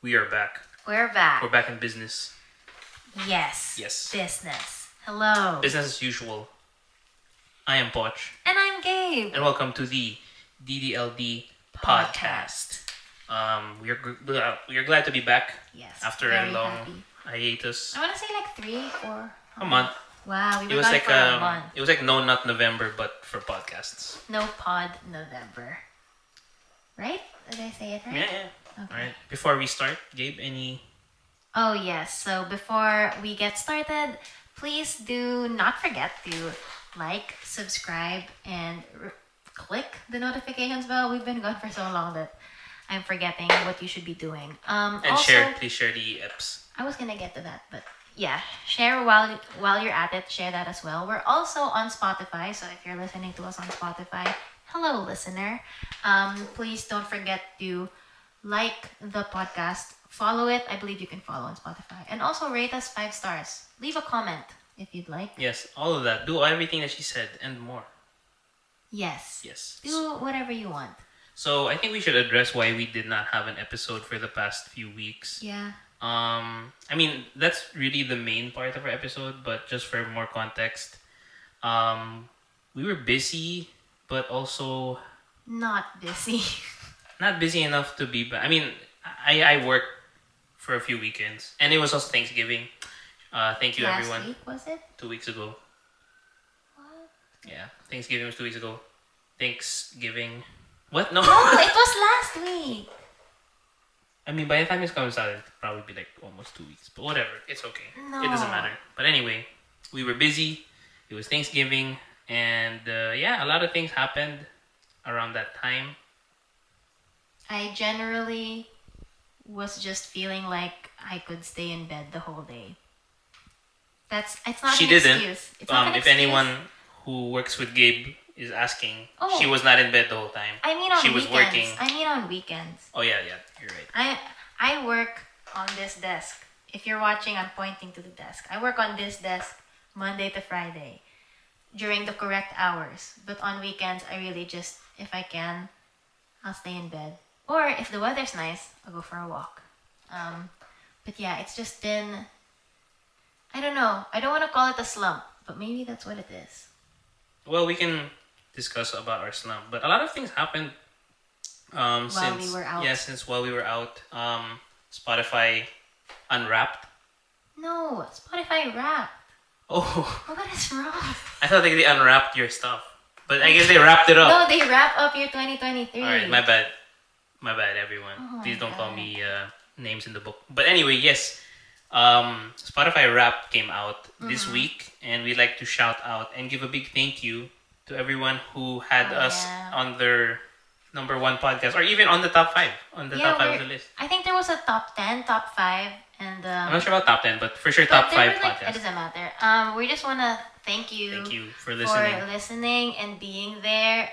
We are back. We're back. We're back in business. Yes. Yes. Business. Hello. Business as usual. I am Poch. And I'm Gabe. And welcome to the DDLD podcast. We are glad to be back. Yes. After very a long happy. hiatus. I want to say like 3 or A month. Wow, we It were was gone like for a month. it was like no, not November, but for podcasts. No pod November. Right? Did I say it right? Yeah. Okay. All right. Before we start, Gabe, any? Oh yes. So before we get started, please do not forget to like, subscribe, and click the notifications bell. We've been gone for so long that I'm forgetting what you should be doing. And also, please share the apps. I was gonna get to that, but yeah, share while you're at it. Share that as well. We're also on Spotify, so if you're listening to us on Spotify, hello listener. Please don't forget to like the podcast, follow it. I believe you can follow on Spotify, and also rate us 5 stars. Leave a comment if you'd like. Yes, all of that. Do everything that she said and more. Yes. Yes. Do whatever you want. So I think we should address why we did not have an episode for the past few weeks. Yeah. I mean, that's really the main part of our episode, but just for more context, we were busy, but also Not busy. not busy enough to be. I mean, I worked for a few weekends, and it was also Thanksgiving. Thank you, Last everyone. week was it? 2 weeks ago. What? Yeah, Thanksgiving was 2 weeks ago. Thanksgiving. What? No. Oh, it was last week. I mean, by the time this comes out, it'll probably be like almost 2 weeks. But whatever, it's okay. No. It doesn't matter. But anyway, we were busy. It was Thanksgiving, and yeah, a lot of things happened around that time. I generally was just feeling like I could stay in bed the whole day. It's not She an didn't. excuse. It's not an If excuse. anyone who works with Gabe is asking, Oh. she was not in bed the whole time. I mean on she weekends. was working. I mean on weekends. Oh yeah, you're right. I work on this desk. If you're watching, I'm pointing to the desk. I work on this desk Monday to Friday during the correct hours. But on weekends, I really just, if I can, I'll stay in bed. Or if the weather's nice, I'll go for a walk. But yeah, it's just been, I don't know. I don't want to call it a slump, but maybe that's what it is. Well, we can discuss about our slump, but a lot of things happened since we were out. Yeah, since while we were out. Spotify unwrapped. No, Spotify Wrapped. Oh, What is wrong? I thought they unwrapped your stuff, but I guess they wrapped it up. No, they wrap up your 2023. All right, my bad, everyone. Oh my Please don't call God. me names in the book. But anyway, yes, Spotify Wrapped came out this Mm-hmm. week, and we'd like to shout out and give a big thank you to everyone who had Oh, us yeah. on their number 1 podcast, or even on the top 5, top 5 of the list. I think there was a top 10, top 5, and I'm not sure about top 10, but for sure but top there 5 were, like, it podcast. doesn't matter. We just want to thank you. Thank you for For listening. listening and being there.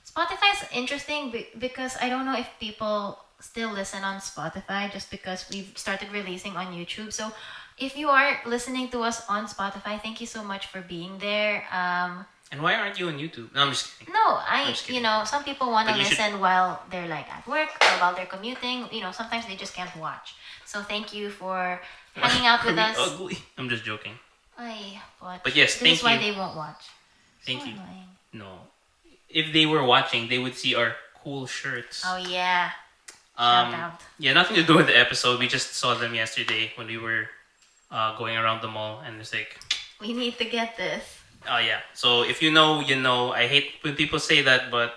Spotify's interesting because I don't know if people still listen on Spotify just because we've started releasing on YouTube. So if you are listening to us on Spotify, thank you so much for being there. And why aren't you on YouTube? No, I'm just kidding. No, I'm just kidding. some people want to But you should- listen while they're like at work or while they're commuting. Sometimes they just can't watch. So thank you for hanging out with Are we us. ugly? I'm just joking. But yes, this thank is why you. they won't watch. Thank So you. annoying. No. If they were watching, they would see our cool shirts. Oh yeah. Shout out. Yeah, nothing to do with the episode. We just saw them yesterday when we were going around the mall, and it's like, We need to get this. oh yeah. So if you know, you know. I hate when people say that, but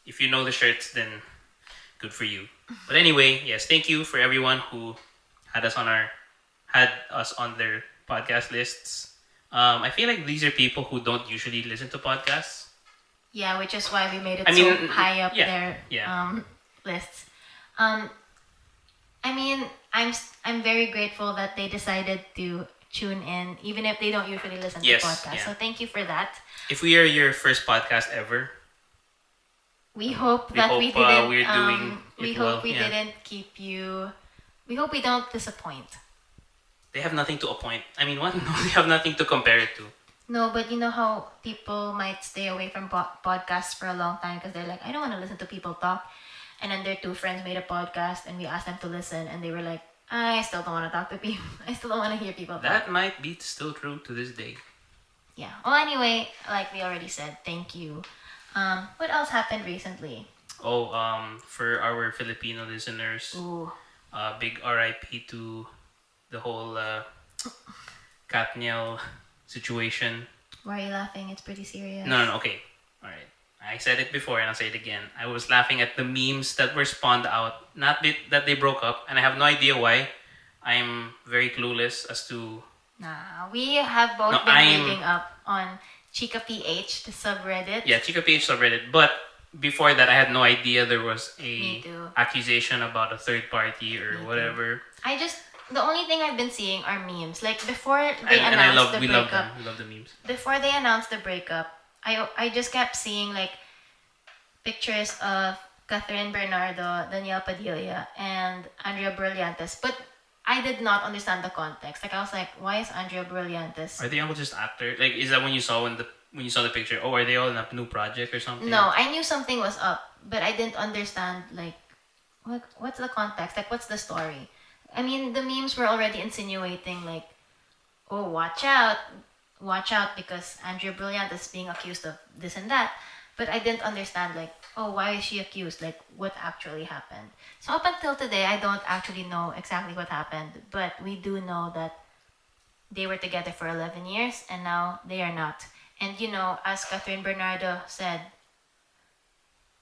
if you know the shirts, then good for you. But anyway, yes, thank you for everyone who had us on their podcast lists. I feel like these are people who don't usually listen to podcasts. Yeah, which is why we made it I so mean, high up yeah, their yeah. lists. I mean, I'm very grateful that they decided to tune in, even if they don't usually listen Yes, to podcasts. yeah. So thank you for that. If we are your first podcast ever, We hope We that hope, we didn't. we're doing we it hope well, we yeah. didn't keep you. We hope we don't disappoint. they have nothing to appoint. I mean, what? No, they have nothing to compare it to. No, but you know how people might stay away from podcasts for a long time because they're like, I don't want to listen to people talk. and then their two friends made a podcast, and we asked them to listen, and they were like, I still don't want to talk to people. I still don't want to hear people talk. That might be still true to this day. Yeah. Well, anyway, like we already said, thank you. What else happened recently? Oh, for our Filipino listeners, Ooh. big RIP to the whole Kathniel situation. Why are you laughing? It's pretty serious. No, okay. Alright. I said it before and I'll say it again. I was laughing at the memes that were spawned out. Not that they broke up, and I have no idea why. I'm very clueless as to... Nah, we have both been reading up on Chica PH, the subreddit. Yeah, Chica PH subreddit. But before that, I had no idea there was Me a too. accusation about a third party or Me whatever. The only thing I've been seeing are memes. Like before they And announced we the love breakup. them. We love the memes. Before they announced the breakup, I just kept seeing like pictures of Catherine Bernardo, Danielle Padilla, and Andrea Brillantes, but I did not understand the context. Like I was like, why is Andrea Brillantes? Are they all just actors? Like, is that when you saw the picture? Oh, are they all in a new project or something? No, I knew something was up, but I didn't understand like what's the context? Like what's the story? I mean, the memes were already insinuating like, oh, watch out because Andrea Brillantes is being accused of this and that. But I didn't understand like, oh, why is she accused? Like, what actually happened? So up until today, I don't actually know exactly what happened. But we do know that they were together for 11 years and now they are not. And you know, as Catherine Bernardo said,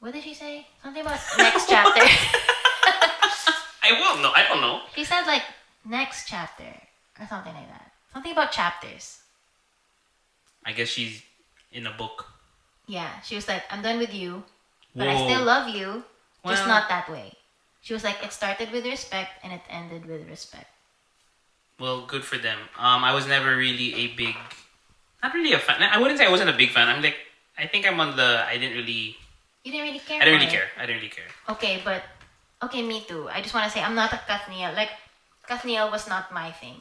what did she say? Something about next chapter. I don't know. She said like next chapter or something like that. Something about chapters. I guess she's in a book. Yeah, she was like, I'm done with you, but I Whoa. still love you, just Well- not that way. She was like, it started with respect and it ended with respect. Well, good for them. I was never really not really a fan. I wouldn't say I wasn't a big fan. I think I'm on the. You didn't really care. I didn't for really it. care. I didn't really care. Okay, me too. I just want to say I'm not a Kathniel. Like, Kathniel was not my thing.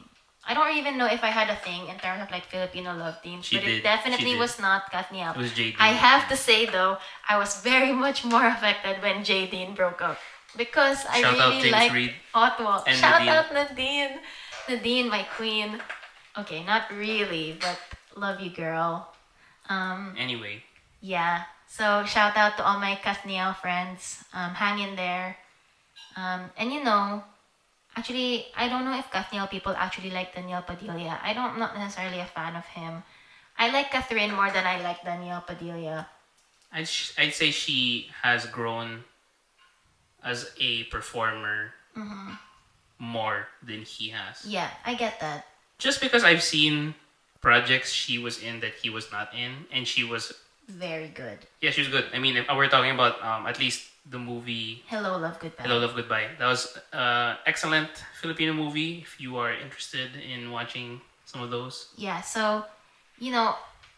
I don't even know if I had a thing in terms of like Filipino love teams, She but did. it definitely She did. was not Kathniel. It was JD. I have to say though, I was very much more affected when Jadine broke up because I Shout out really James liked Reid Otwell. and Shout Nadine. out Nadine. Nadine, my queen. Okay, not really, but love you, girl. Anyway, Yeah. So shout out to all my Kathniel friends. Hang in there. And you know, actually, I don't know if Kathniel people actually like Danielle Padilla. I'm not necessarily a fan of him. I like Catherine more than I like Danielle Padilla. I'd say she has grown as a performer more than he has. Yeah, I get that. Just because I've seen projects she was in that he was not in, and she was Very good. she was good. I mean, if we're talking about at least the movie Hello, love, goodbye. Hello, Love, Goodbye. That was excellent Filipino movie. If you are interested in watching some of those, Yeah, so, you know,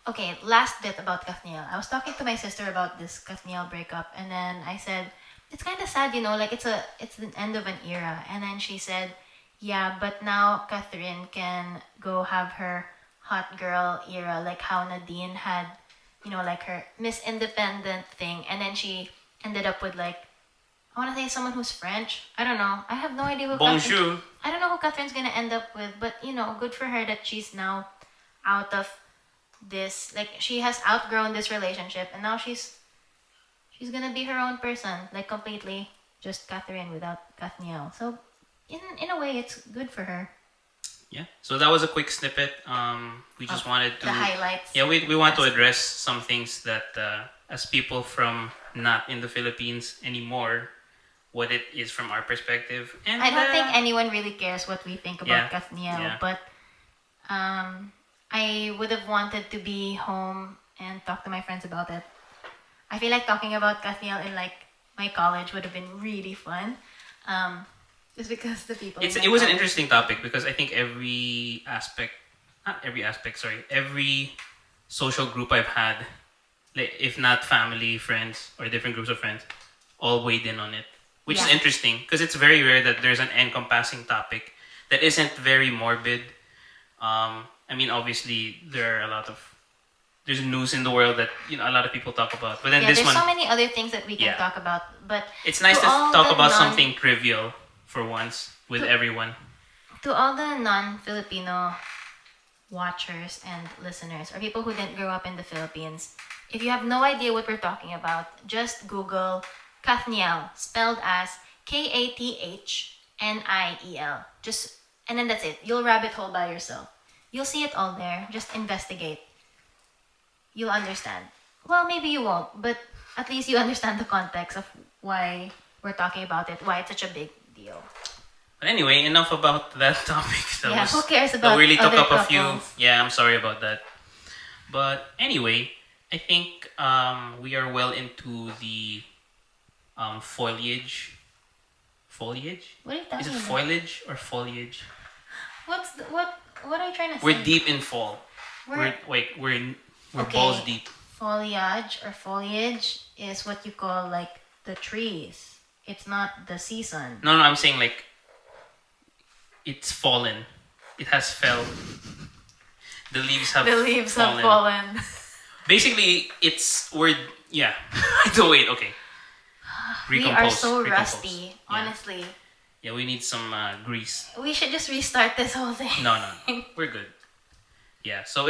okay, last bit about Kathniel. I was talking to my sister about this Kathniel breakup, and then I said, it's kind of sad, you know, like it's the end of an era. And then she said, yeah, but now Catherine can go have her hot girl era, like how Nadine had, you know, like her Miss Independent thing, and then she ended up with like, I want to say someone who's French. I don't know. I have no idea who bonjour. I don't know who Catherine's gonna end up with, but you know, good for her that she's now out of this. Like she has outgrown this relationship, and now she's gonna be her own person, like completely just Catherine without Kathniel. So, in a way, it's good for her. Yeah. So that was a quick snippet. We just wanted to The highlights. Yeah, we want to address some things that as people from not in the Philippines anymore, what it is from our perspective. And I don't think anyone really cares what we think about Yeah, Kathniel, yeah. but I would have wanted to be home and talk to my friends about it. I feel like talking about Kathniel in like my college would have been really fun. Just because the people. in my it was an college- interesting topic because I think every social group I've had, like, if not family, friends, or different groups of friends, all weighed in on it, which is Yeah. interesting because it's very rare that there's an encompassing topic that isn't very morbid. I mean, obviously there are a lot of there's news in the world that a lot of people talk about. But then Yeah, this there's one, so many other things that we can yeah, talk about, but it's nice to all talk the about something trivial for once with to, everyone. to all the non-Filipino watchers and listeners, or people who didn't grow up in the Philippines, if you have no idea what we're talking about, just Google Kathniel, spelled as Kathnniel. Just and then that's it. You'll rabbit hole by yourself. You'll see it all there. Just investigate. You'll understand. Well, maybe you won't, but at least you understand the context of why we're talking about it, why it's such a big deal. But anyway, enough about that topic. Who cares about that really took other up a couples? few. Yeah, I'm sorry about that. But anyway, I think we are well into the foliage. Foliage? What are you talking Is it about? foliage or foliage? What are you trying to say? We're deep in fall. We're Okay. balls deep. Foliage or foliage is what you call like the trees. It's not the season. No, I'm saying like it's fallen. It has fell. The leaves have fallen. Basically, we're yeah. Wait, okay. We are so rusty, honestly. Yeah, we need some grease. We should just restart this whole thing. No, we're good. Yeah, so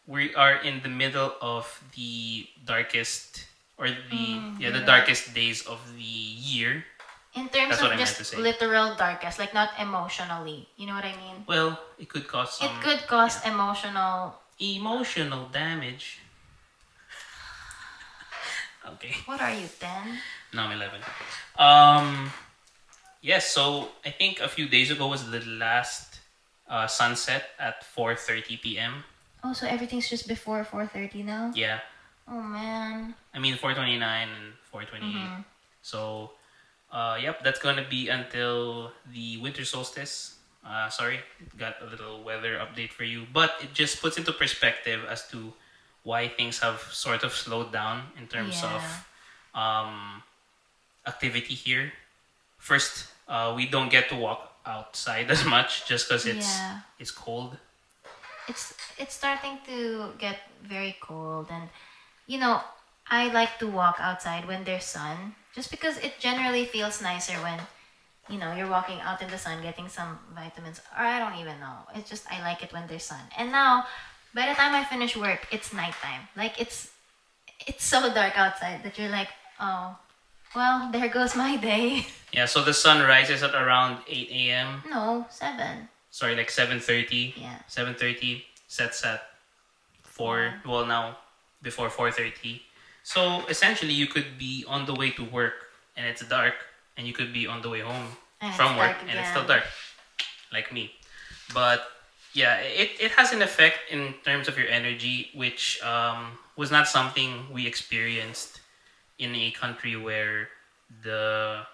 we are in the middle of the darkest the darkest days of the year. In terms That's what of I meant to just say. literal darkest, like not emotionally. You know what I mean? Well, it could cause some. It could cause emotional damage. Okay. What are you, 10? No, I'm 11. Yes, so I think a few days ago was the last sunset at 4:30 p.m. Oh, so everything's just before 4:30 now? Yeah. Oh, man. I mean 4:29 and 4:28. So, yep, that's gonna be until the winter solstice. Sorry, got a little weather update for you, but it just puts into perspective as to why things have sort of slowed down in terms of activity here. First, we don't get to walk outside as much just because it's cold. It's starting to get very cold, and I like to walk outside when there's sun, just because it generally feels nicer when you're walking out in the sun getting some vitamins, or I don't even know. It's just I like it when there's sun. And now by the time I finish work, it's nighttime. Like it's so dark outside that you're like, oh, well, there goes my day. Yeah, so the sun rises at around 8 a.m. No, 7. Sorry, like 7:30. Yeah. 7:30, sets at 4. Well, now before 4:30. So essentially, you could be on the way to work and it's dark, and you could be on the way home from work and it's still dark, like me. But yeah, it has an effect in terms of your energy, which was not something we experienced in a country where the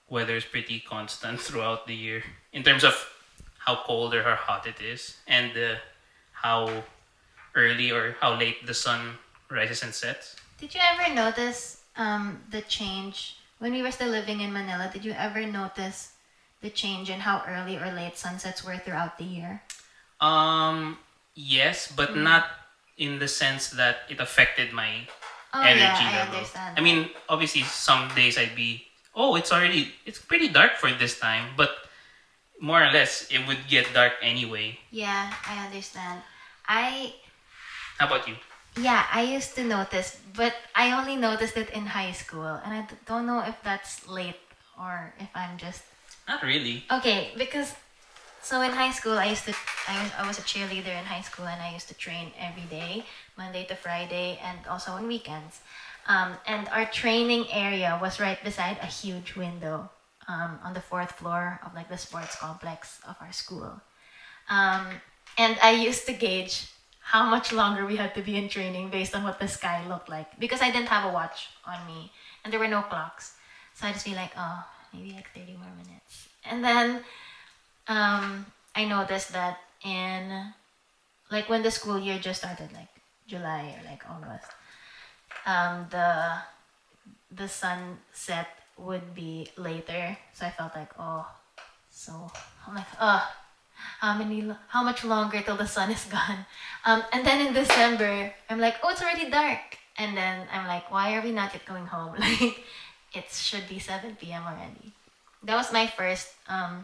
weather is pretty constant throughout the year in terms of how cold or how hot it is, and how early or how late the sun rises and sets. Did you ever notice the change when we were still living in Manila? Did you ever notice the change in how early or late sunsets were throughout the year? Yes, but not in the sense that it affected my energy level. I understand. I mean, obviously, some days I'd be, it's pretty dark for this time, but more or less, it would get dark anyway. Yeah, I understand. How about you? Yeah, I used to notice, but I only noticed it in high school, and I don't know if that's late or if I'm just... Not really. Okay, because so in high school, I was a cheerleader in high school, and I used to train every day, Monday to Friday, and also on weekends. And our training area was right beside a huge window on the 4th floor of like the sports complex of our school. And I used to gauge how much longer we had to be in training based on what the sky looked like, because I didn't have a watch on me and there were no clocks. So I'd just be like, oh, maybe like 30 more minutes. And then I noticed that in like when the school year just started, like July or like August, the sunset would be later. So I felt like, oh, so I'm like, oh, how much longer till the sun is gone? And then in December, I'm like, oh, it's already dark. And then I'm like, why are we not yet going home? Like, it should be 7 p.m. already. That was my first, I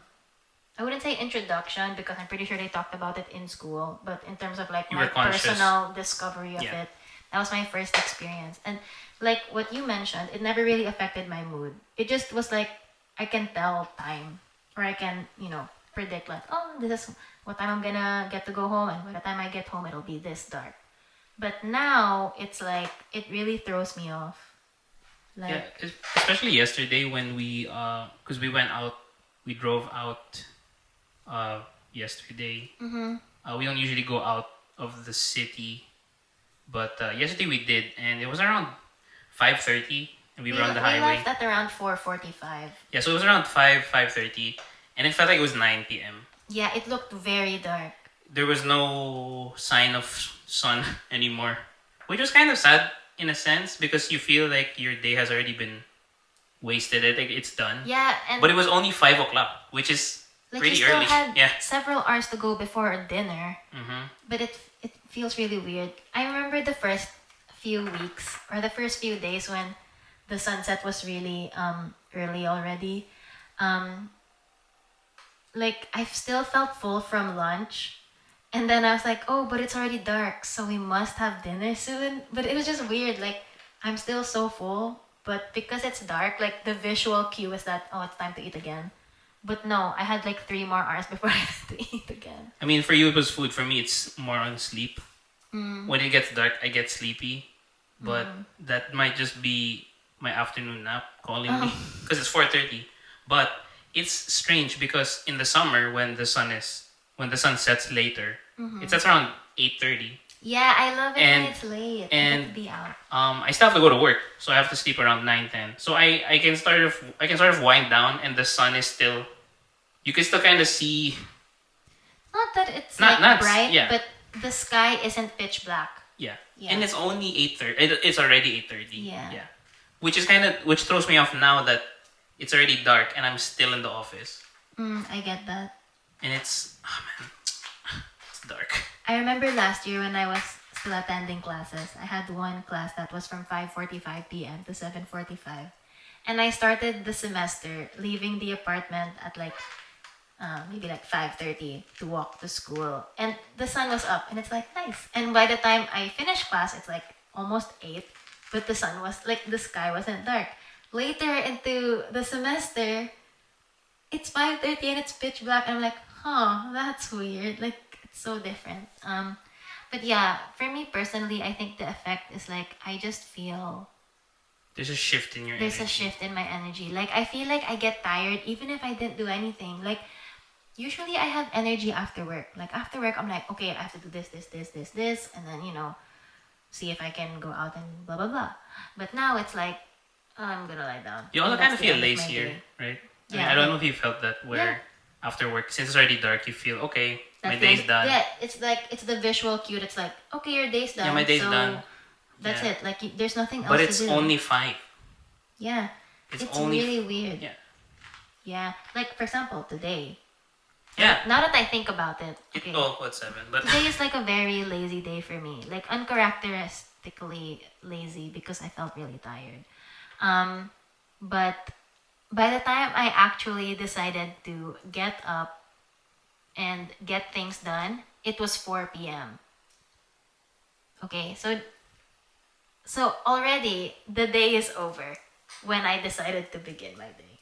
wouldn't say introduction because I'm pretty sure they talked about it in school, but in terms of like You my were conscious. personal discovery of Yeah. it, that was my first experience. And like what you mentioned, it never really affected my mood. It just was like I can tell time, or I can, predict like, oh, this is what time I'm gonna get to go home, and by the time I get home, it'll be this dark. But now it's like it really throws me off. Yeah, Like, especially yesterday when because we went out, we drove out, yesterday. mm-hmm. We don't usually go out of the city, but yesterday we did, and it was around 5:30, and we were on the We highway. left at around 4:45. Yeah, so it was around 5:30, and it felt like it was 9 p.m. Yeah, it looked very dark. There was no sign of sun anymore, which was kind of sad in a sense because you feel like your day has already been wasted. I think it's done. Yeah, and But it was only 5 o'clock, which is like pretty you still early. had Yeah. several hours to go before dinner, Mm-hmm. but it feels really weird. I remember the first few weeks or the first few days when the sunset was really early already. Um, like I still felt full from lunch. And then I was like, oh, but it's already dark, so we must have dinner soon. But it was just weird. Like, I'm still so full, but because it's dark, like, the visual cue is that, oh, it's time to eat again. But no, I had like 3 more hours before I had to eat again. I mean, for you it was food. For me, it's more on sleep. Mm. When it gets dark, I get sleepy, but that might just be my afternoon nap calling me because it's 4:30. But it's strange because in the summer when the sun sets later, it sets around 8:30. Yeah, I love it And- when it's late. I and- get to be out. I still have to go to work, so I have to sleep around 9:10. So I can sort of wind down, and the sun is still. You can still kind of see. Not that it's Not- like not- bright, yeah. but the sky isn't pitch black. Yeah. Yeah. And it's only 8:30. It's already 8:30. Yeah. Which throws me off now that it's already dark and I'm still in the office. I get that. And it's man, it's dark. I remember last year when I was still attending classes, I had one class that was from 5:45 p.m. to 7:45. And I started the semester leaving the apartment at like maybe like 5:30 to walk to school. And the sun was up and it's like nice. And by the time I finished class, it's like almost 8, but the sun was like the sky wasn't dark. Later into the semester, it's 5:30 and it's pitch black. I'm like, huh, that's weird. Like it's so different. But yeah, for me personally, I think the effect is like I just feel There's a shift in your there's a energy. shift in my energy. Like I feel like I get tired even if I didn't do anything. Like usually I have energy after work. Like after work, I'm like, okay, I have to do this, and then see if I can go out and blah blah blah. But now it's like I'm gonna lie down. You also And kind of that's the feel end of my lazier, day. right? Yeah, I don't like- know if you felt that where Yeah. after work, since it's already dark, you feel okay, my That's day's done. Yeah, it's like it's the visual cue. It's like okay, your day's done. Yeah, my day's so done. That's Yeah. it. Like there's nothing else But to it's do. only 5. Yeah, It's it's only really weird. Yeah. Yeah, like for example, today. Yeah. Now that I think about it, okay. What's 7? But Today is like a very lazy day for me. Like uncharacteristically lazy because I felt really tired. But by the time I actually decided to get up and get things done, it was 4 p.m. Okay, so already the day is over when I decided to begin my day.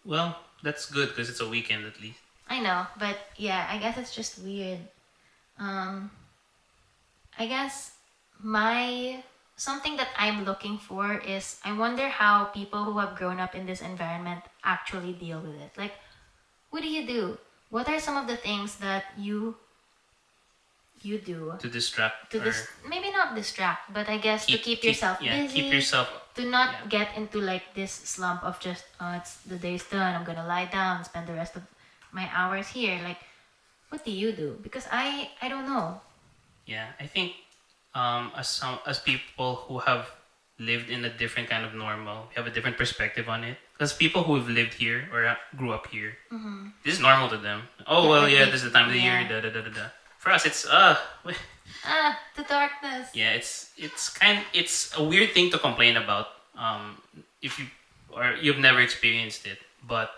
well, that's good because it's a weekend at least. I know, but yeah, I guess it's just weird. I guess something that I'm looking for is I wonder how people who have grown up in this environment actually deal with it. Like, what do you do? What are some of the things that you do To distract to or maybe not distract, but I guess to keep yourself busy, keep yourself. to not yeah. get into like this slump of just it's the day's done, I'm gonna lie down, spend the rest of my hours here. Like, what do you do? Because I don't know. Yeah, I think as people who have lived in a different kind of normal. We have a different perspective on it. Because people who have lived here or grew up here, this is normal to them. Oh well, Like yeah, they- this is the time of the year. yeah. Da da da da da. For us, it's The darkness. yeah, it's a weird thing to complain about. If you or you've never experienced it, but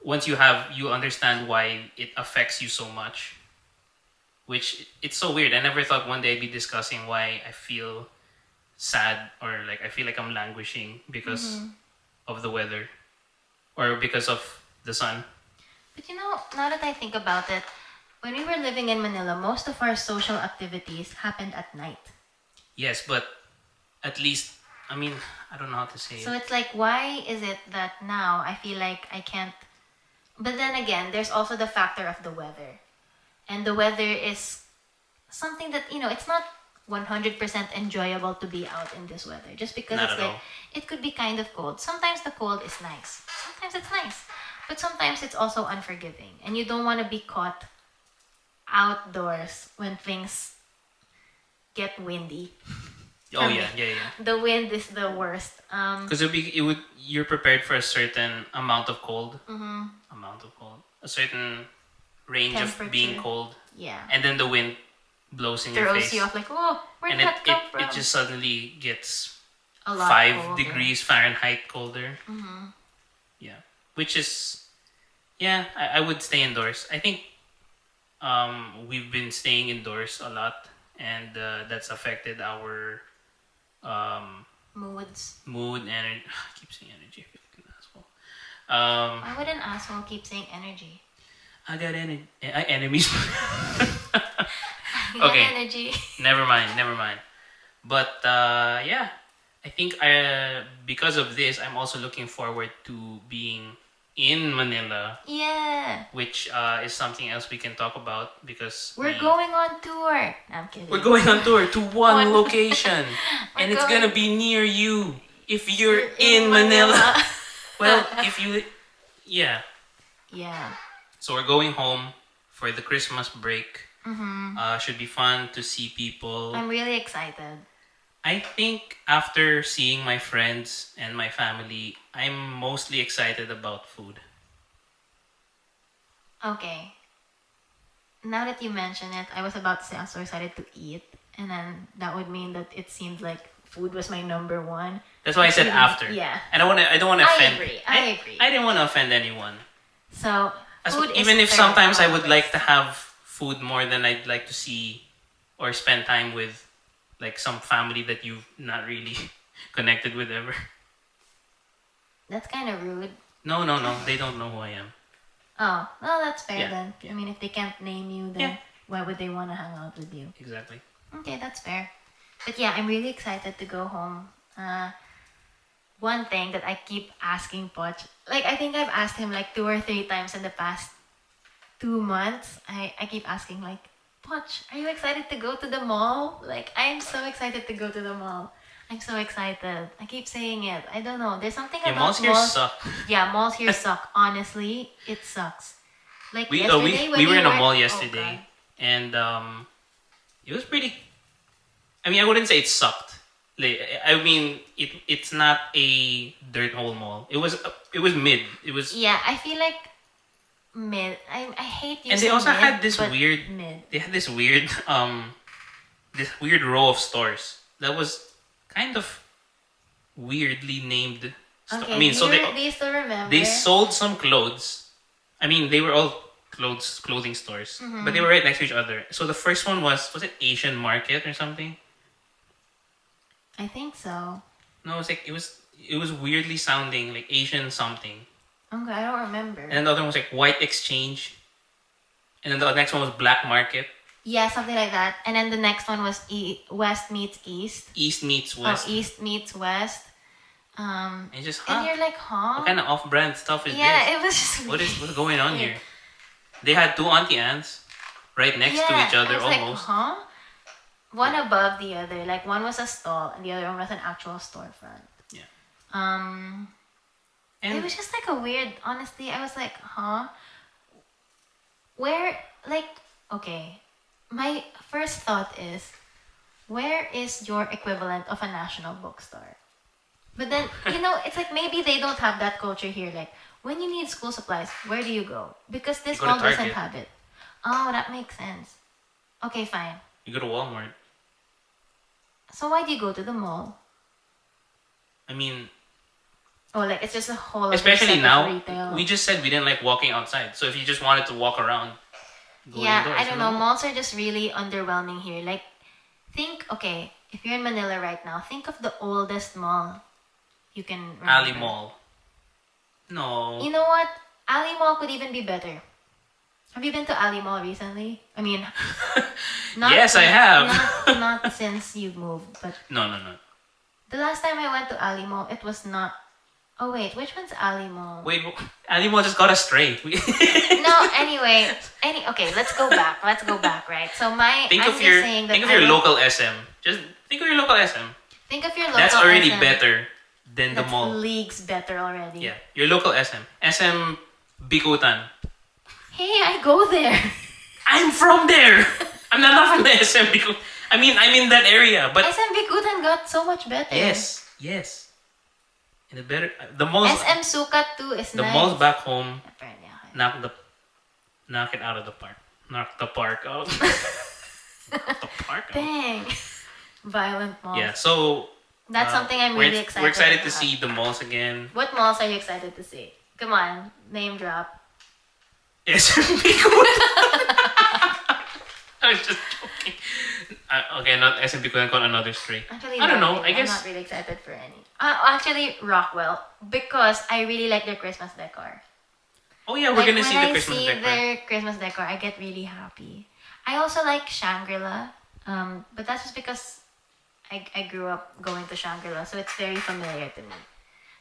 once you have, you understand why it affects you so much. Which it's so weird. I never thought one day I'd be discussing why I feel sad or like I feel like I'm languishing because of the weather or because of the sun. But now that I think about it, when we were living in Manila, most of our social activities happened at night. Yes, but at least I mean I don't know how to say So it. it's like, why is it that now I feel like I can't? But then again, there's also the factor of the weather. And the weather is something that, it's not 100% enjoyable to be out in this weather. Just because Not it's at like, all. it could be kind of cold. Sometimes the cold is nice. Sometimes it's nice. But sometimes it's also unforgiving. And you don't want to be caught outdoors when things get windy. Oh For me. yeah. The wind is the worst. Because you're prepared for a certain amount of cold, a certain range of being Temperature. cold, Yeah. and then the wind blows in your Throws face, you off like, oh, where and did that come from? it just suddenly gets A lot 5 degrees Fahrenheit colder. Mm-hmm. Yeah, which is I would stay indoors. I think we've been staying indoors a lot, and that's affected our Moods. mood, energy. I keep saying energy. I feel like an asshole. Why would an asshole keep saying energy? I got enemies. Yeah, Okay. energy. Never mind. But yeah, I think because of this, I'm also looking forward to being in Manila, Yeah. which is something else we can talk about because We're going on tour. No, I'm kidding. we're going on tour to one One. location, and it's going- gonna be near you if you're We're in Manila. Well, if you, yeah. Yeah. So we're going home for the Christmas break. Should be fun to see people. I'm really excited. I think after seeing my friends and my family, I'm mostly excited about food. Okay. Now that you mention it, I was about to say I'm so excited to eat, and then that would mean that it seemed like food was my number one. That's why I said after. Yeah. I don't want to I offend. agree. I agree. I didn't want to offend anyone. So food is Even if third sometimes on I my would list. like to have food more than I'd like to see or spend time with, like some family that you've not really connected with ever. That's kind of rude. No, they don't know who I am. Oh, well, that's fair Yeah, then. yeah. I mean, if they can't name you, then Yeah. why would they want to hang out with you? Exactly. Okay, that's fair. But yeah, I'm really excited to go home. One thing that I keep asking Poch, like I think I've asked him like 2 or 3 times in the past 2 months. I keep asking like, Poch, are you excited to go to the mall? Like, I'm so excited to go to the mall. I'm so excited. I keep saying it. I don't know. There's something Yeah, about malls here suck. Yeah, malls here suck. Honestly, it sucks. Like We yesterday when we were in a were- mall oh, yesterday, God. and it was pretty. I mean, I wouldn't say it sucked. Like, I mean, it's not a dirt hole mall. It was mid. It was, Yeah, I feel like mid. I hate using and they also mid, had this but weird. mid. They had this weird row of stores that was kind of weirdly named. Okay, I mean, so do you still remember? they sold some clothes. I mean, they were all clothing stores, but they were right next to each other. So the first one was it Asian Market or something? I think so. No, it was weirdly sounding like Asian something. Okay, I don't remember. And then the other one was like White Exchange. And then the next one was Black Market. Yeah, something like that. And then the next one was West meets East. East meets West. Oh, East meets West. And just And you're like, huh? what kind of off-brand stuff is Yeah, this? it was just What's going on weird. here? They had two auntie aunts right next to each I other was like, almost. huh? One above the other. Like one was a stall and the other one was an actual storefront. Yeah. It And was just like a weird, honestly, I was like, huh? Where, like, okay, my first thought is, Where is your equivalent of a national bookstore? But then, it's like maybe they don't have that culture here. Like, when you need school supplies, where do you go? Because You this go to mall doesn't Target. have it. Oh, that makes sense. Okay, fine. You go to Walmart. So why do you go to the mall? I mean, Oh, like it's just a whole other especially set of now, retail. we just said we didn't like walking outside. So if you just wanted to walk around, go Yeah, indoors. I don't in the know. mall. Malls are just really underwhelming here. Like, okay, if you're in Manila right now, think of the oldest mall you can remember. Ali Mall. No. You know what? Ali Mall could even be better. Have you been to Ali Mall recently? I mean, Yes, I have. Not since you've moved, but No. the last time I went to Ali Mall, it was not. Oh wait, which one's Ali Mall? Wait, Ali Mall just got us straight. No, anyway, okay, let's go back. Right? So I'm just saying that think of your local SM. Just think of your local SM. Think of your local. That's already SM. better than the That's mall. leagues better already. Yeah, your local SM. SM Bikutan. Hey, I go there. I'm from there. I'm not from the SM Bikutan. I'm in that area, but SM Bikutan got so much better. yes. In the malls. SM Sukat too is The nice. malls back home Apparently, okay. knock it out of the park. Knock the park out. The park out. Dang. Violent malls. Yeah, so That's something I'm really excited. We're excited to about. see the malls again. What malls are you excited to see? Come on, name drop. SM Bikutan. I was just joking. Okay, not SM Bikutan, got another stray. Actually, I don't know. really. I guess I'm not really excited for any. Actually, Rockwell, because I really like their Christmas decor. Oh yeah, we're gonna see the Christmas When I see decor. their Christmas decor, I get really happy. I also like Shangri-La, but that's just because I grew up going to Shangri-La, so it's very familiar to me.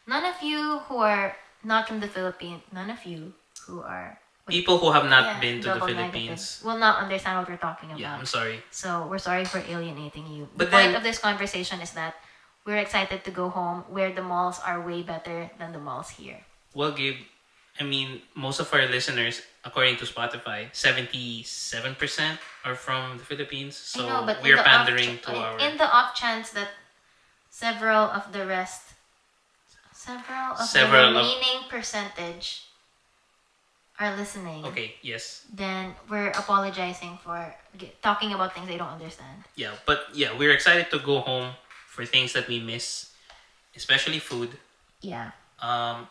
None of you who are not from the Philippines, none of you who are People who have not been to the double Philippines. negative will not understand what we're talking about. Yeah, I'm sorry. So we're sorry for alienating you. But the point then- of this conversation is that we're excited to go home where the malls are way better than the malls here. Well, Gabe, most of our listeners, according to Spotify, 77% are from the Philippines. So I know, but we're pandering to our. in the off chance that several of the remaining percentage are listening, Okay, yes. then we're apologizing for talking about things they don't understand. Yeah, but yeah, we're excited to go home for things that we miss, especially food. Yeah. I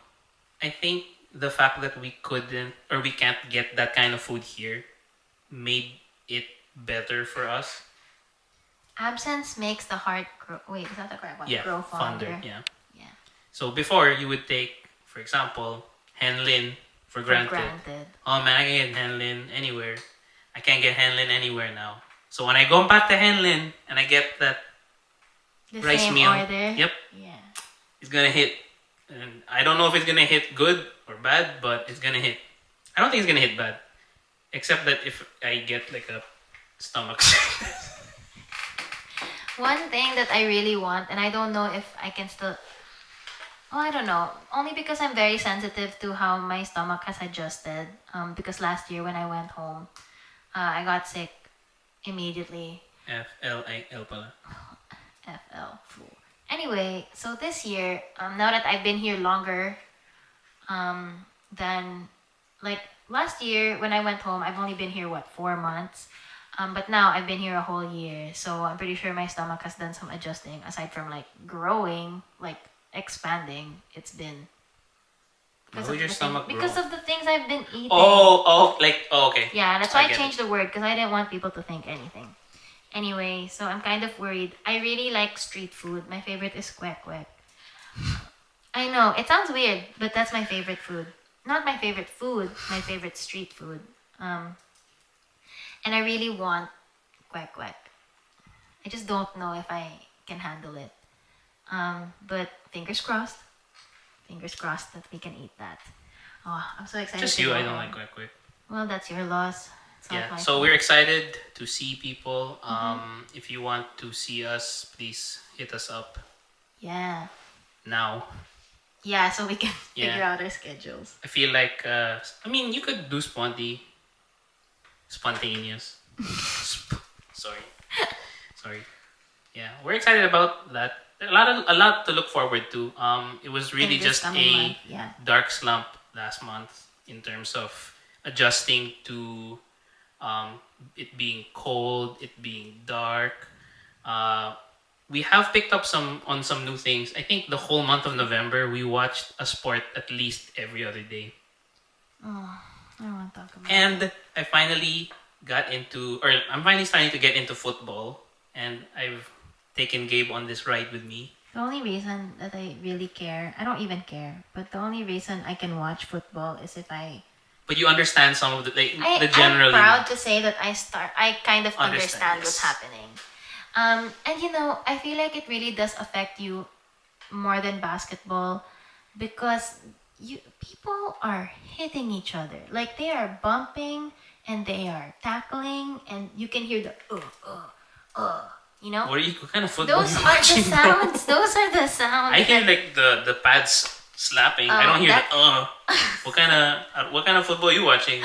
think the fact that we couldn't or we can't get that kind of food here made it better for us. Absence makes the heart grow. Wait, is that the correct one? Yeah, Grow fonder. Yeah. Yeah. So before you would take, for example, Henlin for granted. Oh man, I can get Henlin anywhere. I can't get Henlin anywhere now. So when I go back to Henlin and I get that The rice same meal, order. yep, Yeah. it's gonna hit. And I don't know if it's gonna hit good or bad, but it's gonna hit. I don't think it's gonna hit bad, except that if I get like a stomach sickness. One thing that I really want, and I don't know if I can still. Oh, I don't know. Only because I'm very sensitive to how my stomach has adjusted. Because last year when I went home, I got sick immediately. FLIL pala. FL fool. Anyway, so this year, now that I've been here longer, than like last year when I went home, I've only been here 4 months. But now I've been here a whole year, so I'm pretty sure my stomach has done some adjusting. Aside from like growing, like expanding, it's been How would your stomach grow? because of the things I've been eating. Okay. Yeah, that's why I get changed the word because I didn't want people to think anything. Anyway, so I'm kind of worried. I really like street food. My favorite is kwek kwek. I know, it sounds weird, but that's my favorite food. Not my favorite food, my favorite street food. And I really want kwek kwek. I just don't know if I can handle it. But fingers crossed. Fingers crossed that we can eat that. Oh, I'm so excited. Just to you, go I don't home. like quick quick. Well, that's your loss. It's not Yeah, my so fault. we're excited to see people. If you want to see us, please hit us up Yeah. now. Yeah, so we can Yeah. figure out our schedules. I feel like, you could do spontaneous. Sorry. yeah, we're excited about that. A lot to look forward to. It was really In this just coming a month, yeah. dark slump last month in terms of adjusting to it being cold, it being dark. Uh, we have picked up some new things. I think the whole month of November we watched a sport at least every other day. Oh, I don't want to talk about it. And I finally I'm finally starting to get into football, and I've taken Gabe on this ride with me. The only reason that I really care, I don't even care, but the only reason I can watch football is if But you understand some of the I'm general. proud to say that I kind of understand what's Yes. happening. And I feel like it really does affect you more than basketball because people are hitting each other. Like they are bumping and they are tackling and you can hear the you know? What kind of football Those you are the watching now? sounds. Those are the sounds. I hear like the pads slapping. I don't hear the. What kind of football you watching?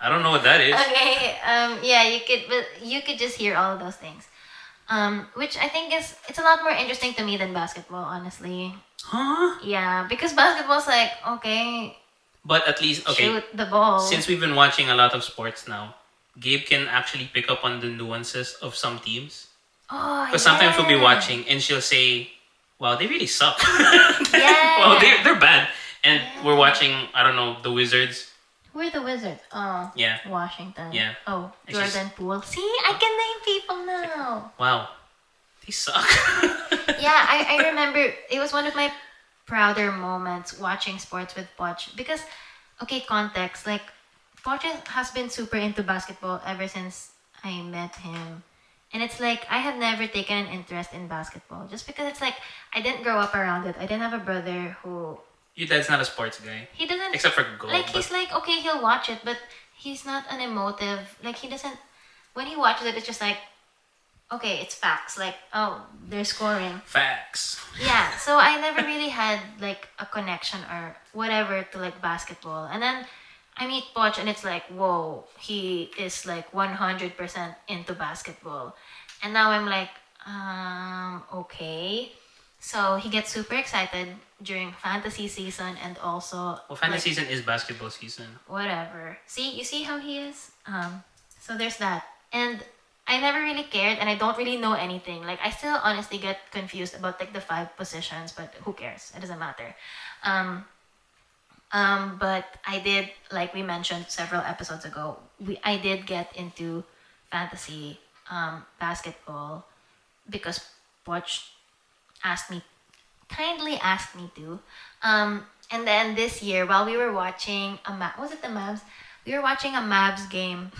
I don't know what that is. Okay. Yeah, you could just hear all of those things. Which I think it's a lot more interesting to me than basketball, honestly. Huh? Yeah, because basketball's like, okay, But at least shoot the ball. Since we've been watching a lot of sports now, Gabe can actually pick up on the nuances of some teams. Oh, Because sometimes we'll be yeah. watching and she'll say, "Wow, they really suck." Yeah. Well, they're bad, and Yeah. we're watching. I don't know, the Wizards. Who are the Wizards? Oh, Yeah. Washington. Yeah. Oh, It's Jordan Poole. See, I can name people now. Wow, they suck. Yeah, I remember it was one of my prouder moments watching sports with Poch because, okay, context, like Poch has been super into basketball ever since I met him. And it's like I have never taken an interest in basketball just because it's like I didn't grow up around it. I didn't have a brother who Your dad's not a sports guy, he doesn't except for golf. like he's like okay he'll watch it but he's not an emotive like he doesn't when he watches it it's just like okay it's facts like oh they're scoring Facts. yeah so I never really had like a connection or whatever to like basketball and then I meet Poch and it's like whoa he is like 100% into basketball and now I'm like okay so he gets super excited during fantasy season and also Well, fantasy like, season is basketball season. whatever. You see how he is? So there's that. And I never really cared and I don't really know anything. Like I still honestly get confused about like the 5 positions, but who cares? It doesn't matter. But I did, like we mentioned several episodes ago, I did get into fantasy basketball because Poch kindly asked me to. And then this year, while we were watching was it the Mavs? We were watching a Mavs game.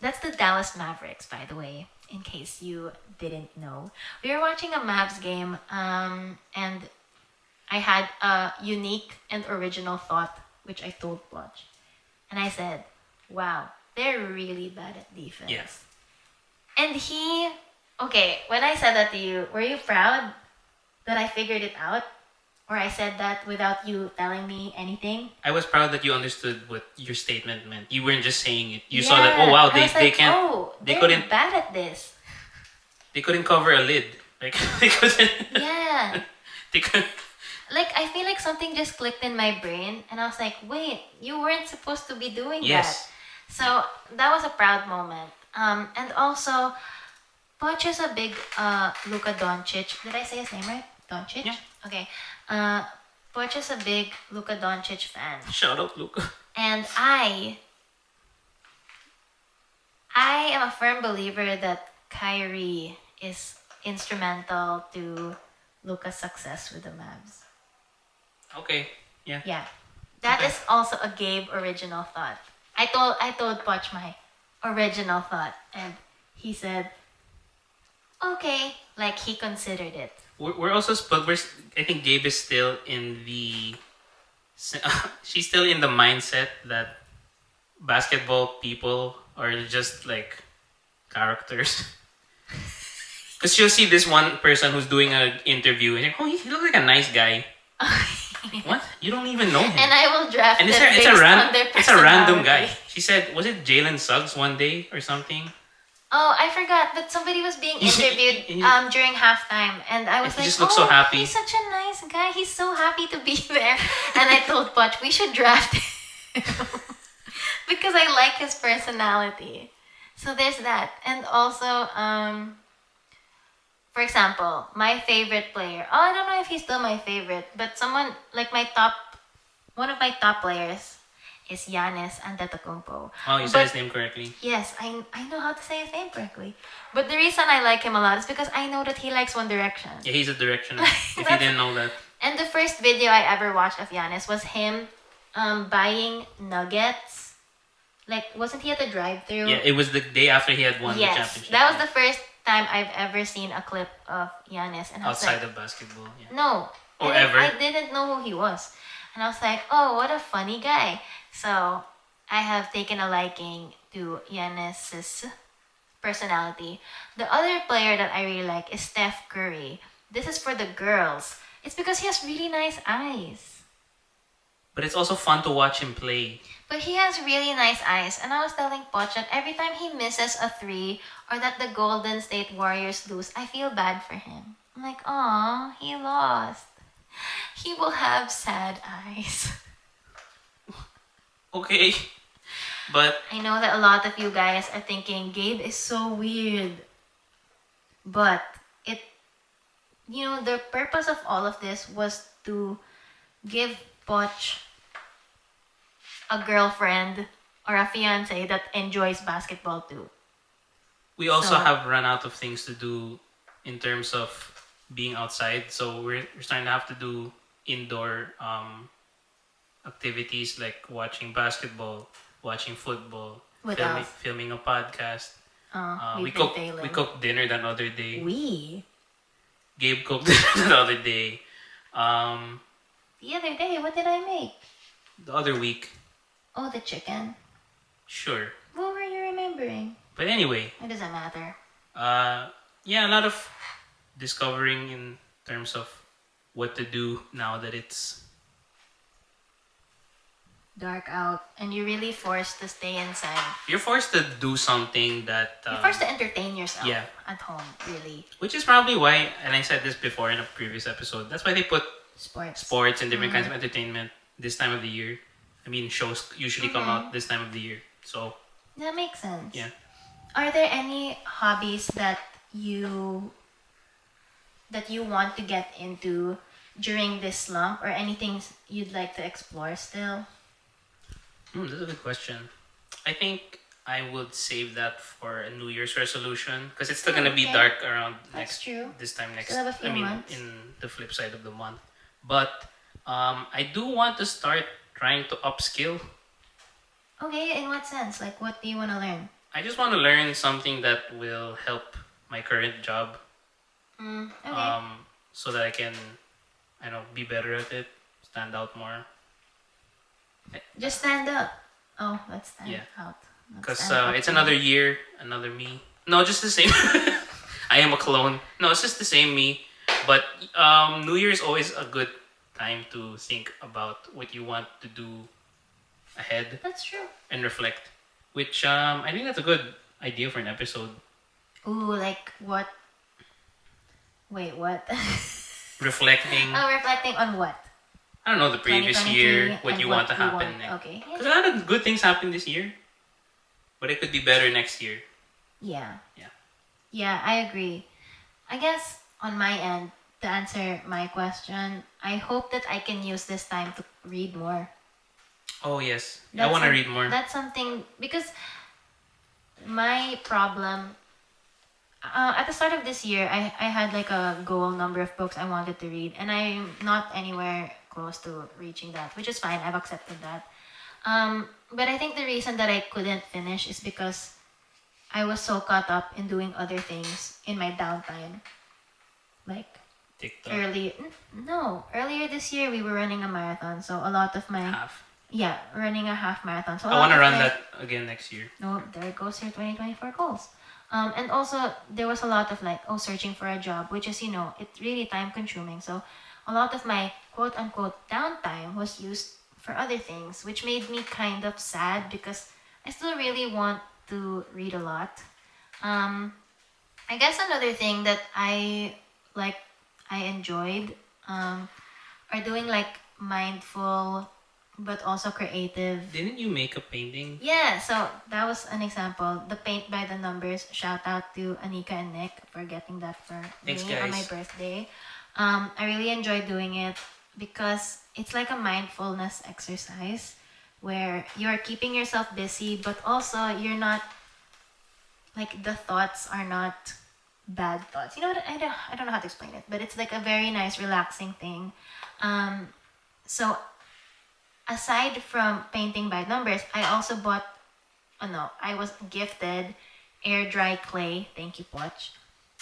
That's the Dallas Mavericks, by the way, in case you didn't know. We were watching a Mavs game, and I had a unique and original thought, which I told Poch. And I said, wow, they're really bad at defense. Yeah. And okay, when I said that to you, were you proud that I figured it out? Or I said that without you telling me anything? I was proud that you understood what your statement meant. You weren't just saying it. You saw that. Yeah, Oh wow, I they was like, can't. Oh, they they're couldn't. bad at this. They couldn't cover a lid. Like they couldn't. Yeah. They couldn't. Like I feel like something just clicked in my brain, and I was like, wait, you weren't supposed to be doing Yes. that. So that was a proud moment. And also, Poch is a big Luka Doncic. Did I say his name right? Doncic? Yeah. Okay. Poch is a big Luka Doncic fan. Shout out, Luca. And I am a firm believer that Kyrie is instrumental to Luka's success with the Mavs. Okay. Yeah. Yeah. That Okay. is also a Gabe original thought. I told Poch my original thought and he said okay, like he considered it. We're also, but I think Gabe is still in the. She's still in the mindset that basketball people are just like characters. Because she'll see this one person who's doing an interview and like, oh, he looks like a nice guy. What? You don't even know him. And I will draft And them based on their it's a random guy. personality. She said, was it Jalen Suggs one day or something? Oh, I forgot, but somebody was being interviewed during halftime, and I was he like, just looks so happy. He's such a nice guy. He's so happy to be there. And I told Poch, we should draft him because I like his personality. So there's that, and also, for example, my favorite player. Oh, I don't know if he's still my favorite, but someone like one of my top players is Giannis Antetokounmpo. Oh, you said his name correctly. Yes, I know how to say his name correctly. But the reason I like him a lot is because I know that he likes One Direction. Yeah, he's a directioner. If you didn't know that. And the first video I ever watched of Giannis was him buying nuggets. Like, wasn't he at the drive-thru? Yeah, it was the day after he had won the championship. That was the first time I've ever seen a clip of Giannis. And I was outside like, of basketball. Yeah. no. Or ever. I didn't know who he was. And I was like, oh, what a funny guy. So I have taken a liking to Giannis's personality. The other player that I really like is Steph Curry. This is for the girls. It's because he has really nice eyes. But it's also fun to watch him play. But he has really nice eyes. And I was telling Poch that every time he misses a 3 or that the Golden State Warriors lose, I feel bad for him. I'm like, aw, he lost. He will have sad eyes. Okay. But I know that a lot of you guys are thinking Gabe is so weird. But the purpose of all of this was to give Poch a girlfriend or a fiance that enjoys basketball too. we also have run out of things to do in terms of being outside. So we're starting to have to do indoor activities like watching basketball, watching football, filming a podcast. We cooked dinner that other day. Gabe cooked dinner the other day. The other day, what did I make? The other week. Oh, the chicken. Sure. What were you remembering? But anyway. It doesn't matter. Yeah, a lot of discovering in terms of what to do now that it's dark out and you're really forced to stay inside. You're forced to do something that you're forced to entertain yourself at home, really. Which is probably why, and I said this before in a previous episode, that's why they put sports and different kinds of entertainment this time of the year. I mean, shows usually come out this time of the year, so that makes sense. Yeah. Are there any hobbies that you want to get into during this slump, or anything you'd like to explore still? That's a good question. I think I would save that for a New Year's resolution because it's still gonna be dark around this time next. Months. In the flip side of the month. But I do want to start trying to upskill. Okay, in what sense? Like, what do you want to learn? I just want to learn something that will help my current job. Okay. So that I can, be better at it, stand out more. Just stand up. Oh, let's stand out. Because it's another year, another me. No, just the same. I am a clone. No, it's just the same me. But New Year is always a good time to think about what you want to do ahead. That's true. And reflect. Which I think that's a good idea for an episode. Ooh, like what? Wait, what? Reflecting. Oh, reflecting on what? I don't know, the previous year, what you want to happen next. Okay. Because a lot of good things happen this year. But it could be better next year. Yeah. Yeah, I agree. I guess on my end, to answer my question, I hope that I can use this time to read more. Oh, yes. I want to read more. That's something, because my problem, at the start of this year, I had like a goal number of books I wanted to read, and I'm not anywhere close to reaching that, which is fine. I've accepted that. But I think the reason that I couldn't finish is because I was so caught up in doing other things in my downtime. Like TikTok. Earlier this year we were running a marathon, so a lot of my running a half marathon. So I want to run that again next year. No, there goes your 2024 goals. And also there was a lot of searching for a job, which is it's really time consuming. So a lot of my quote unquote downtime was used for other things, which made me kind of sad because I still really want to read a lot. I guess another thing that like I enjoyed are doing like mindful but also creative. Didn't you make a painting? Yeah, so that was an example. The paint by the numbers. Shout out to Anika and Nick for getting that for Thanks, me on my guys. birthday. I really enjoy doing it because it's like a mindfulness exercise where you're keeping yourself busy, but also you're not like the thoughts are not bad thoughts. You know what? I don't know how to explain it, but it's like a very nice, relaxing thing. So aside from painting by numbers, I also bought. Oh no, I was gifted air dry clay. Thank you, Poch,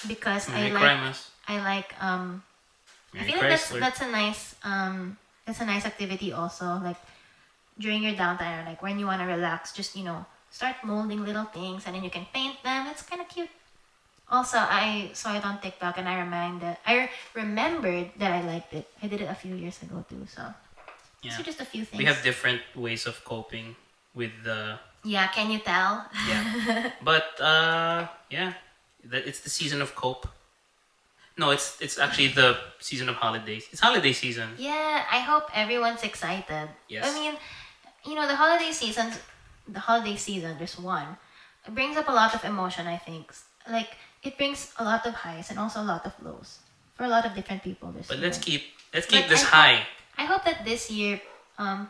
because Merry Christmas. I like I Merry feel like Chrysler. that's a nice activity also, like during your downtime or like when you want to relax, just start molding little things and then you can paint them. It's kind of cute. Also, I saw it on TikTok and I remembered that I liked it. I did it a few years ago too, so these Yeah. are just a few things. We have different ways of coping with the. Yeah, can you tell? Yeah. But yeah, it's the season of cope. No, it's actually the season of holidays. It's holiday season. Yeah, I hope everyone's excited. Yes. I mean, the holiday season, there's one. It brings up a lot of emotion, I think. Like, it brings a lot of highs and also a lot of lows for a lot of different people this But year. let's keep But this I high. I hope that this year,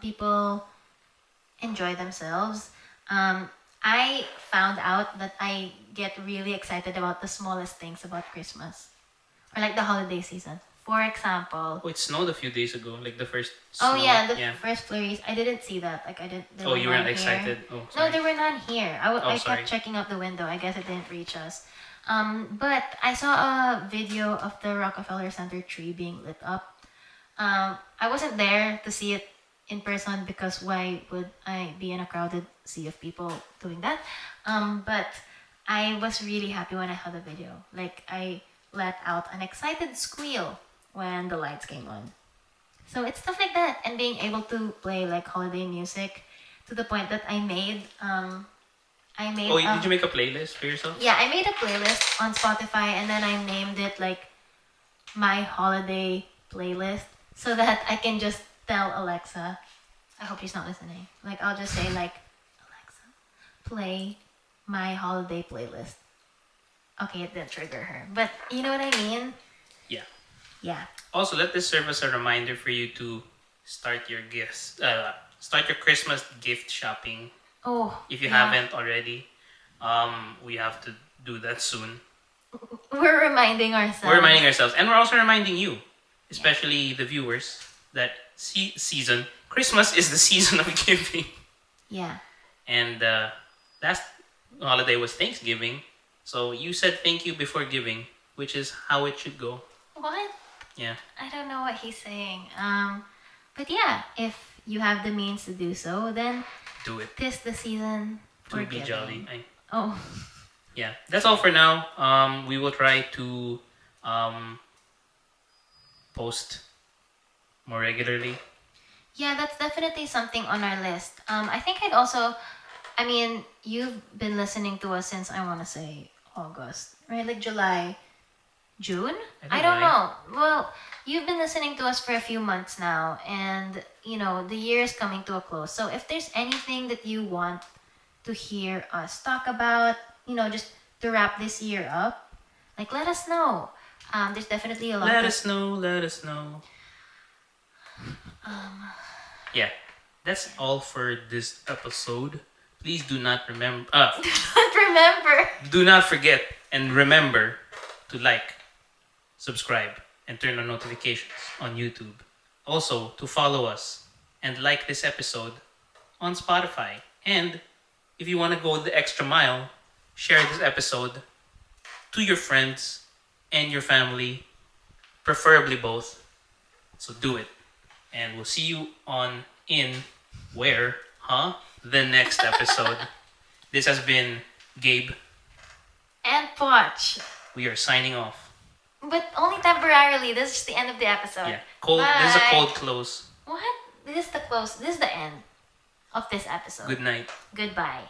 people enjoy themselves. I found out that I get really excited about the smallest things about Christmas or like the holiday season. For example, Oh, it snowed a few days ago, like the first. oh Snow. yeah, the first flurries. I didn't see that. Like I didn't. There Oh, were you weren't none here. excited. Oh, No, sorry. there were none here. I sorry. kept checking out the window. I guess it didn't reach us. But I saw a video of the Rockefeller Center tree being lit up. I wasn't there to see it in person because why would I be in a crowded sea of people doing that? But I was really happy when I saw the video. Like I let out an excited squeal when the lights came on. So it's stuff like that, and being able to play like holiday music to the point that I made. Oh, did you make a playlist for yourself? Yeah, I made a playlist on Spotify and then I named it like my holiday playlist so that I can just tell Alexa. I hope she's not listening. Like I'll just say like, Alexa, play my holiday playlist. Okay, it didn't trigger her, but you know what I mean? Yeah. Yeah. Also, let this serve as a reminder for you to start your gifts. Start your Christmas gift shopping. Oh. If you yeah. haven't already, we have to do that soon. We're reminding ourselves. We're reminding ourselves, and we're also reminding you, especially the viewers, that season Christmas is the season of giving. Yeah. And last holiday was Thanksgiving, so you said thank you before giving, which is how it should go. What? Yeah. I don't know what he's saying. But yeah, if you have the means to do so, then Do it. tis the season for To be giving. jolly. Oh. Yeah, that's all for now. We will try to post more regularly. Yeah, that's definitely something on our list. I think I mean, you've been listening to us since I want to say August, right? Like July, June? I don't know. Well, you've been listening to us for a few months now, and the year is coming to a close. So if there's anything that you want to hear us talk about, just to wrap this year up, like let us know. There's definitely a lot. Let us know. Yeah, that's all for this episode. Please do not remember. Do not forget and remember to like, subscribe, and turn on notifications on YouTube. Also, to follow us and like this episode on Spotify. And if you want to go the extra mile, share this episode to your friends and your family, preferably both. So do it. And we'll see you the next episode. This has been Gabe. And Poch. We are signing off. But only temporarily. This is the end of the episode. Yeah. Cold. Bye. This is a cold close. What? This is the close. This is the end of this episode. Good night. Goodbye.